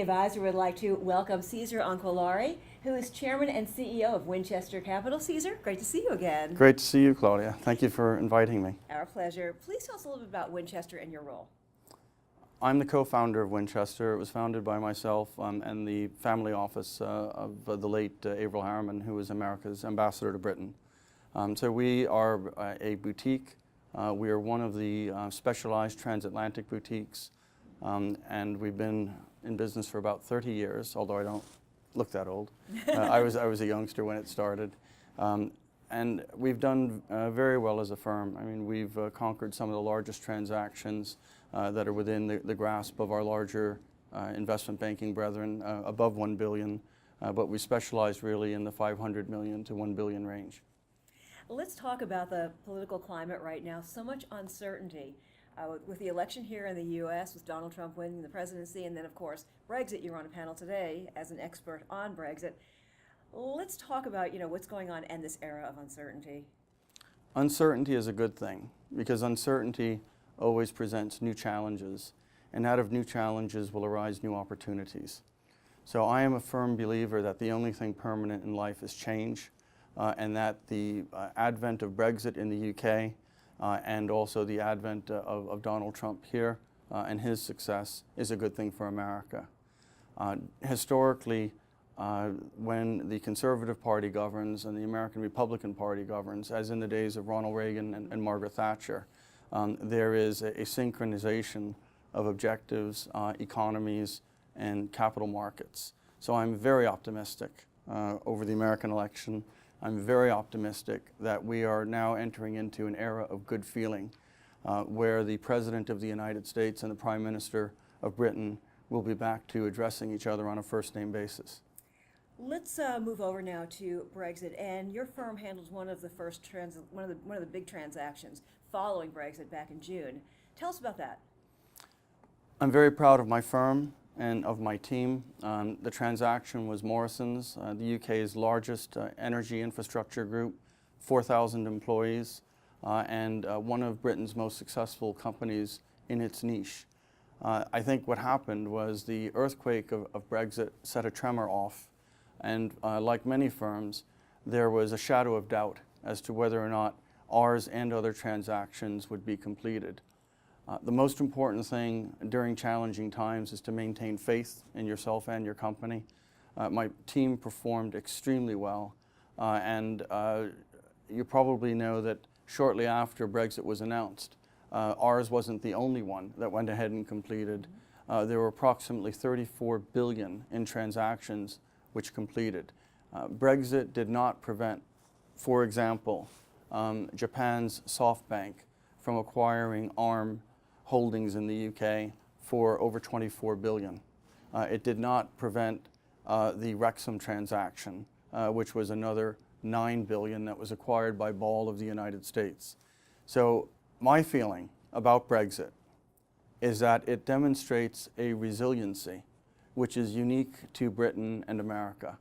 Advisor would like to welcome Ceasar Anquillare, who is Chairman and CEO of Winchester Capital. Ceasar, great to see you again. Great to see you, Claudia. Thank you for inviting me. Our pleasure. Please tell us a little bit about Winchester and your role. I'm the co-founder of Winchester. It was founded by myself and the family office of the late Averil Harriman, who was America's ambassador to Britain. So we are a boutique. We are one of the specialized transatlantic boutiques, and we've been in business for about 30 years, although I don't look that old. I was a youngster when it started. And we've done very well as a firm. I mean, we've conquered some of the largest transactions that are within the grasp of our larger investment banking brethren, above 1 billion, but we specialize really in the 500 million to 1 billion range. Let's talk about the political climate right now. So much uncertainty with the election here in the U.S., with Donald Trump winning the presidency, and then, of course, Brexit. You're on a panel today as an expert on Brexit. Let's talk about, what's going on in this era of uncertainty. Uncertainty is a good thing because uncertainty always presents new challenges, and out of new challenges will arise new opportunities. So I am a firm believer that the only thing permanent in life is change, and that the advent of Brexit in the UK and also the advent of Donald Trump here and his success is a good thing for America. Historically, when the Conservative Party governs and the American Republican Party governs, as in the days of Ronald Reagan and Margaret Thatcher, there is a synchronization of objectives, economies, and capital markets. So I'm very optimistic over the American election. I'm very optimistic that we are now entering into an era of good feeling where the President of the United States and the Prime Minister of Britain will be back to addressing each other on a first-name basis. Let's move over now to Brexit, and your firm handled one of the big transactions following Brexit back in June. Tell us about that. I'm very proud of my firm and of my team. The transaction was Morrison's, the UK's largest energy infrastructure group, 4,000 employees, and one of Britain's most successful companies in its niche. I think what happened was the earthquake of Brexit set a tremor off, and like many firms, there was a shadow of doubt as to whether or not ours and other transactions would be completed. The most important thing during challenging times is to maintain faith in yourself and your company. My team performed extremely well, and you probably know that shortly after Brexit was announced, ours wasn't the only one that went ahead and completed. There were approximately 34 billion in transactions which completed. Brexit did not prevent, for example, Japan's SoftBank from acquiring ARM holdings in the UK for over 24 billion. It did not prevent the Wrexham transaction, which was another 9 billion that was acquired by Ball of the United States. So my feeling about Brexit is that it demonstrates a resiliency which is unique to Britain and America.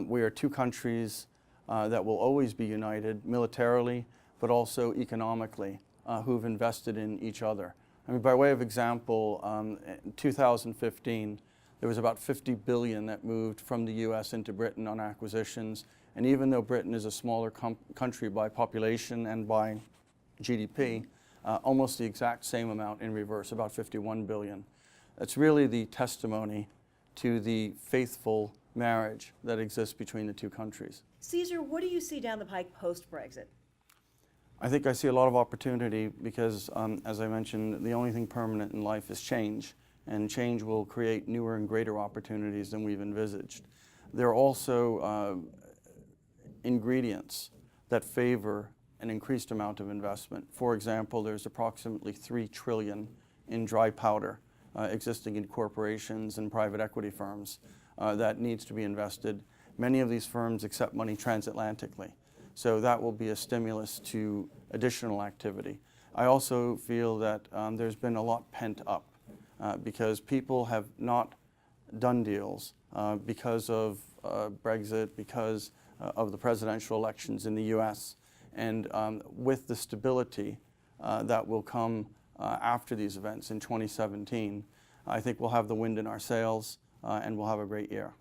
We are two countries that will always be united militarily, but also economically, who've invested in each other. I mean, by way of example, in 2015, there was about 50 billion that moved from the US into Britain on acquisitions. And even though Britain is a smaller country by population and by GDP, almost the exact same amount in reverse, about 51 billion. It's really the testimony to the faithful marriage that exists between the two countries. Ceasar, what do you see down the pike post-Brexit? I think I see a lot of opportunity because, as I mentioned, the only thing permanent in life is change, and change will create newer and greater opportunities than we've envisaged. There are also ingredients that favor an increased amount of investment. For example, there's approximately 3 trillion in dry powder existing in corporations and private equity firms that needs to be invested. Many of these firms accept money transatlantically. So that will be a stimulus to additional activity. I also feel that there's been a lot pent up because people have not done deals because of Brexit, because of the presidential elections in the US. And with the stability that will come after these events in 2017, I think we'll have the wind in our sails. and we'll have a great year.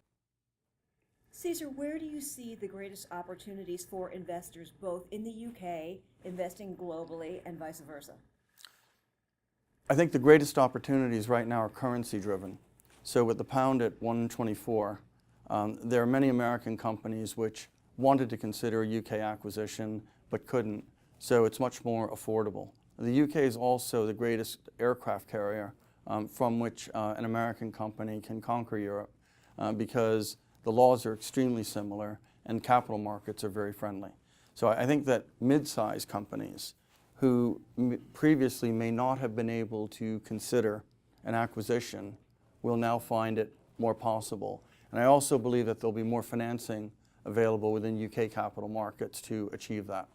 Ceasar, where do you see the greatest opportunities for investors, both in the UK, investing globally, and vice versa? I think the greatest opportunities right now are currency driven. So with the pound at 124, there are many American companies which wanted to consider a UK acquisition but couldn't, so it's much more affordable. The UK is also the greatest aircraft carrier from which an American company can conquer Europe because the laws are extremely similar and capital markets are very friendly. So I think that mid-sized companies who previously may not have been able to consider an acquisition will now find it more possible. And I also believe that there'll be more financing available within UK capital markets to achieve that.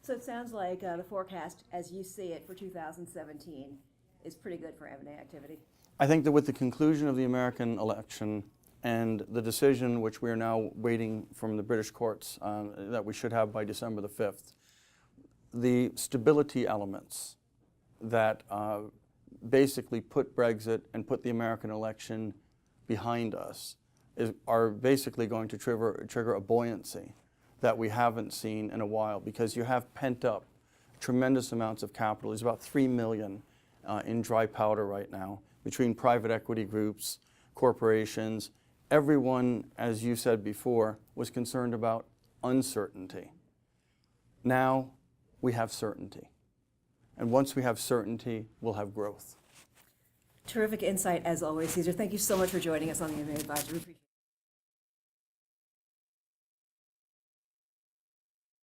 So it sounds like the forecast, as you see it for 2017, is pretty good for M&A activity. I think that with the conclusion of the American election and the decision which we are now waiting from the British courts that we should have by December the 5th, the stability elements that basically put Brexit and put the American election behind us are basically going to trigger a buoyancy that we haven't seen in a while, because you have pent up tremendous amounts of capital. There's about 3 million in dry powder right now between private equity groups, corporations. Everyone, as you said before, was concerned about uncertainty. Now we have certainty. And once we have certainty, we'll have growth. Terrific insight as always, Ceasar. Thank you so much for joining us on the M&A Advisor. We appreciate it.